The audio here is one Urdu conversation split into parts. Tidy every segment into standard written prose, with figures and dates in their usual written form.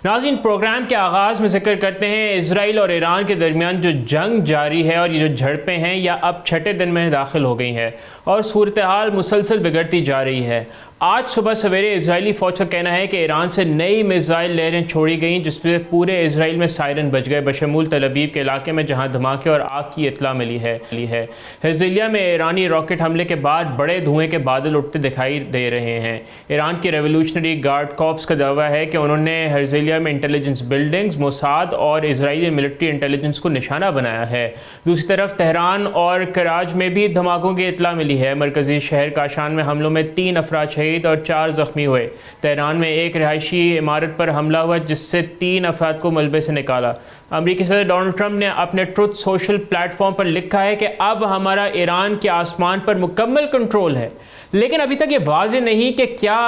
ناظرین، پروگرام کے آغاز میں ذکر کرتے ہیں اسرائیل اور ایران کے درمیان جو جنگ جاری ہے اور یہ جو جھڑپیں ہیں یا اب چھٹے دن میں داخل ہو گئی ہیں اور صورتحال مسلسل بگڑتی جا رہی ہے۔ آج صبح سویرے اسرائیلی فوج کا کہنا ہے کہ ایران سے نئی میزائل لہریں چھوڑی گئیں جس پہ پورے اسرائیل میں سائرن بج گئے، بشمول تل ابیب کے علاقے میں جہاں دھماکے اور آگ کی اطلاع ملی ہے۔ ہرزیلیہ میں ایرانی راکٹ حملے کے بعد بڑے دھوئیں کے بادل اٹھتے دکھائی دے رہے ہیں۔ ایران کی ریولوشنری گارڈ کارپس کا دعویٰ ہے کہ انہوں نے ہرزیلیہ میں انٹیلیجنس بلڈنگز، موساد اور اسرائیلی ملٹری انٹیلیجنس کو نشانہ بنایا ہے۔ دوسری طرف تہران اور کراچ میں بھی دھماکوں کی اطلاع ملی ہے۔ مرکزی شہر کاشان میں حملوں میں 3 افراد شہید اور 4 زخمی ہوئے۔ تہران میں ایک رہائشی عمارت پر حملہ ہوا جس سے 3 افراد کو ملبے سے نکالا۔ امریکی صدر ڈونلڈ ٹرمپ نے اپنے ٹروتھ سوشل پلیٹ فارم پر لکھا ہے کہ اب ہمارا ایران کے آسمان پر مکمل کنٹرول ہے، لیکن ابھی تک یہ واضح نہیں کہ کیا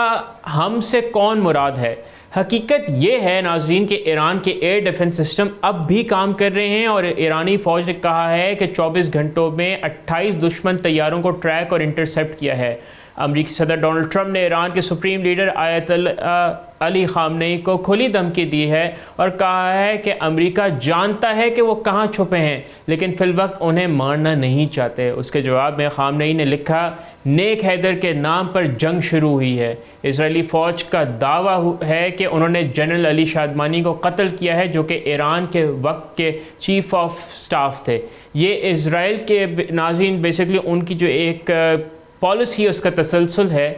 ہم سے کون مراد ہے۔ حقیقت یہ ہے ناظرین کہ ایران کے ایئر ڈیفنس سسٹم اب بھی کام کر رہے ہیں اور ایرانی فوج نے کہا ہے کہ 24 گھنٹوں میں 28 دشمن طیاروں کو ٹریک اور انٹرسیپٹ کیا ہے۔ امریکی صدر ڈونلڈ ٹرمپ نے ایران کے سپریم لیڈر آیت اللہ علی خامنئی کو کھلی دھمکی دی ہے اور کہا ہے کہ امریکہ جانتا ہے کہ وہ کہاں چھپے ہیں لیکن فی الوقت انہیں مارنا نہیں چاہتے۔ اس کے جواب میں خامنئی نے لکھا، نیک حیدر کے نام پر جنگ شروع ہوئی ہے۔ اسرائیلی فوج کا دعویٰ ہے کہ انہوں نے جنرل علی شادمانی کو قتل کیا ہے جو کہ ایران کے وقت کے چیف آف سٹاف تھے۔ یہ اسرائیل کے ناظرین بیسیکلی ان کی جو ایک پالیسی اس کا تسلسل ہے۔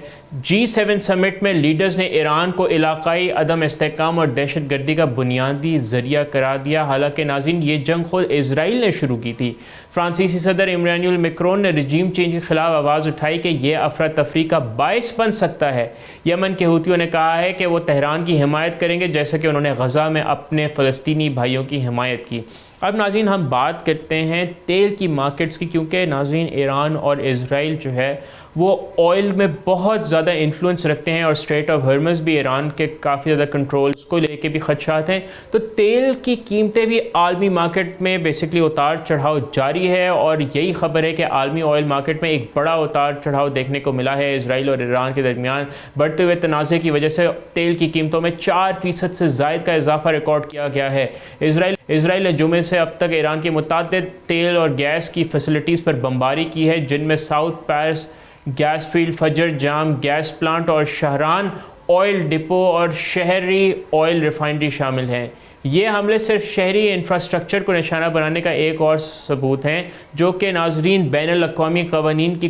G7 سمٹ میں لیڈرز نے ایران کو علاقائی عدم استحکام اور دہشت گردی کا بنیادی ذریعہ قرار دیا، حالانکہ ناظرین یہ جنگ خود اسرائیل نے شروع کی تھی۔ فرانسیسی صدر ایمانوئل میکرون نے رجیم چینج کے خلاف آواز اٹھائی کہ یہ افراتفری کا باعث بن سکتا ہے۔ یمن کے حوثیوں نے کہا ہے کہ وہ تہران کی حمایت کریں گے جیسا کہ انہوں نے غزہ میں اپنے فلسطینی بھائیوں کی حمایت کی۔ اب ناظرین ہم بات کرتے ہیں تیل کی مارکیٹس کی، کیونکہ ناظرین ایران اور اسرائیل جو ہے وہ آئل میں بہت زیادہ انفلوئنس رکھتے ہیں اور اسٹریٹ آف ہرمز بھی ایران کے کافی زیادہ کنٹرولز کو لے کے بھی خدشات ہیں۔ تو تیل کی قیمتیں بھی عالمی مارکیٹ میں بیسکلی اتار چڑھاؤ جاری ہے اور یہی خبر ہے کہ عالمی آئل مارکیٹ میں ایک بڑا اتار چڑھاؤ دیکھنے کو ملا ہے۔ اسرائیل اور ایران کے درمیان بڑھتے ہوئے تنازع کی وجہ سے تیل کی قیمتوں میں 4% سے زائد کا اضافہ ریکارڈ کیا گیا ہے۔ اسرائیل نے جمعے سے اب تک ایران کی متعدد تیل اور گیس کی فیسلٹیز پر بمباری کی ہے، جن میں ساؤتھ پیرس گیس فیلڈ، فجر جام گیس پلانٹ اور شہران آئل ڈپو اور شہری آئل ریفائنری شامل ہیں۔ یہ حملے صرف شہری انفراسٹرکچر کو نشانہ بنانے کا ایک اور ثبوت ہیں جو کہ ناظرین بین الاقوامی قوانین کی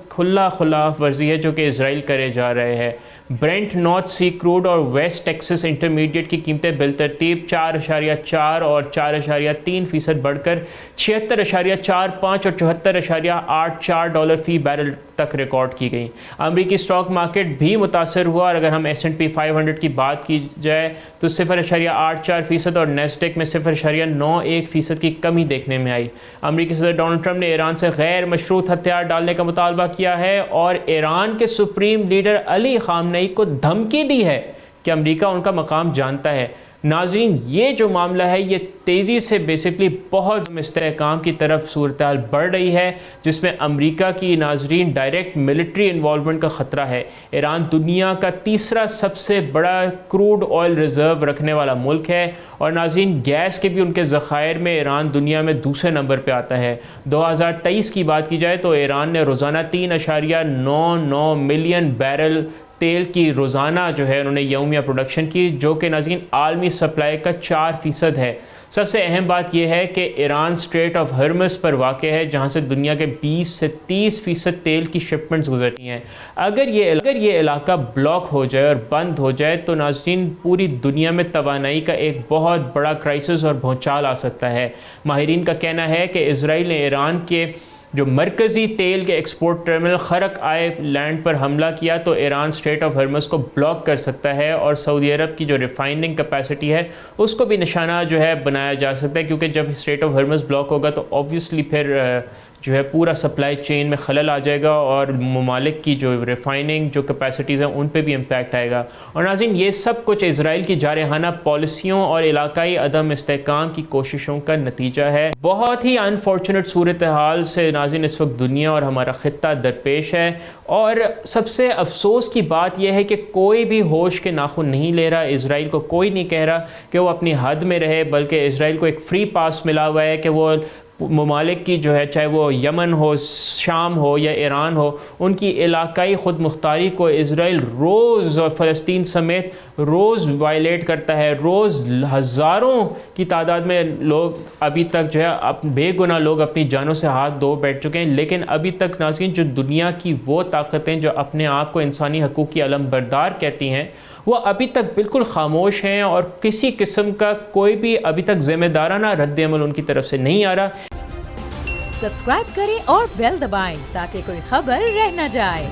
خلاف ورزی ہے جو کہ اسرائیل کرے جا رہے ہیں۔ برینٹ نارتھ سی کروڈ اور ویسٹ ٹیکسس انٹرمیڈیٹ کی قیمتیں بالترتیب 4.4 اور 4.3% بڑھ کر 76.45 اور 74.84 ڈالر فی بیرل تک ریکارڈ کی گئی۔ امریکی اسٹاک مارکیٹ بھی متاثر ہوا اور اگر ہم S&P 500 کی بات کی جائے تو 0.84% اور نیسڈیک میں 0.91% کی کمی دیکھنے میں آئی۔ امریکی صدر ڈونلڈ ٹرمپ نے ایران سے غیر مشروط ہتھیار ڈالنے کا مطالبہ کیا ہے اور ایران کے سپریم لیڈر علی خامنئی کو دھمکی دی ہے کہ امریکہ ان کا مقام جانتا ہے۔ ناظرین یہ جو معاملہ ہے یہ تیزی سے بیسکلی بہت استحکام کی طرف صورتحال بڑھ رہی ہے جس میں امریکہ کی ناظرین ڈائریکٹ ملٹری انوالومنٹ کا خطرہ ہے۔ ایران دنیا کا تیسرا سب سے بڑا کروڈ آئل ریزرو رکھنے والا ملک ہے اور ناظرین گیس کے بھی ان کے ذخائر میں ایران دنیا میں دوسرے نمبر پہ آتا ہے۔ 2023 کی بات کی جائے تو ایران نے روزانہ 3.99 ملین بیرل تیل کی روزانہ جو ہے انہوں نے یومیہ پروڈکشن کی جو کہ ناظرین عالمی سپلائی کا 4% ہے۔ سب سے اہم بات یہ ہے کہ ایران اسٹریٹ آف ہرمز پر واقع ہے جہاں سے دنیا کے 20 سے 30% تیل کی شپمنٹس گزرتی ہیں۔ اگر یہ علاقہ بلاک ہو جائے اور بند ہو جائے تو ناظرین پوری دنیا میں توانائی کا ایک بہت بڑا کرائسس اور بھونچال آ سکتا ہے۔ ماہرین کا کہنا ہے کہ اسرائیل نے ایران کے جو مرکزی تیل کے ایکسپورٹ ٹرمینل خرق آئے لینڈ پر حملہ کیا تو ایران اسٹریٹ آف ہرمز کو بلاک کر سکتا ہے اور سعودی عرب کی جو ریفائننگ کیپیسٹی ہے اس کو بھی نشانہ جو ہے بنایا جا سکتا ہے، کیونکہ جب اسٹریٹ آف ہرمز بلاک ہوگا تو آبویسلی پھر جو ہے پورا سپلائی چین میں خلل آ جائے گا اور ممالک کی جو ریفائننگ جو کیپیسٹیز ہیں ان پہ بھی امپیکٹ آئے گا۔ اور ناظرین یہ سب کچھ اسرائیل کی جارحانہ پالیسیوں اور علاقائی عدم استحکام کی کوششوں کا نتیجہ ہے۔ بہت ہی انفارچونیٹ صورتحال سے ناظرین اس وقت دنیا اور ہمارا خطہ درپیش ہے، اور سب سے افسوس کی بات یہ ہے کہ کوئی بھی ہوش کے ناخن نہیں لے رہا۔ اسرائیل کو کوئی نہیں کہہ رہا کہ وہ اپنی حد میں رہے، بلکہ اسرائیل کو ایک فری پاس ملا ہوا ہے کہ وہ ممالک کی جو ہے، چاہے وہ یمن ہو، شام ہو یا ایران ہو، ان کی علاقائی خود مختاری کو اسرائیل روز اور فلسطین سمیت روز وائلیٹ کرتا ہے۔ روز ہزاروں کی تعداد میں لوگ ابھی تک جو ہے بے گناہ لوگ اپنی جانوں سے ہاتھ دھو بیٹھ چکے ہیں، لیکن ابھی تک ناظرین جو دنیا کی وہ طاقتیں جو اپنے آپ کو انسانی حقوق کی علمبردار کہتی ہیں، وہ ابھی تک بالکل خاموش ہیں، اور کسی قسم کا کوئی بھی ابھی تک ذمہ دارانہ رد عمل ان کی طرف سے نہیں آ رہا۔ سبسکرائب کریں اور بیل دبائیں تاکہ کوئی خبر رہ نہ جائے۔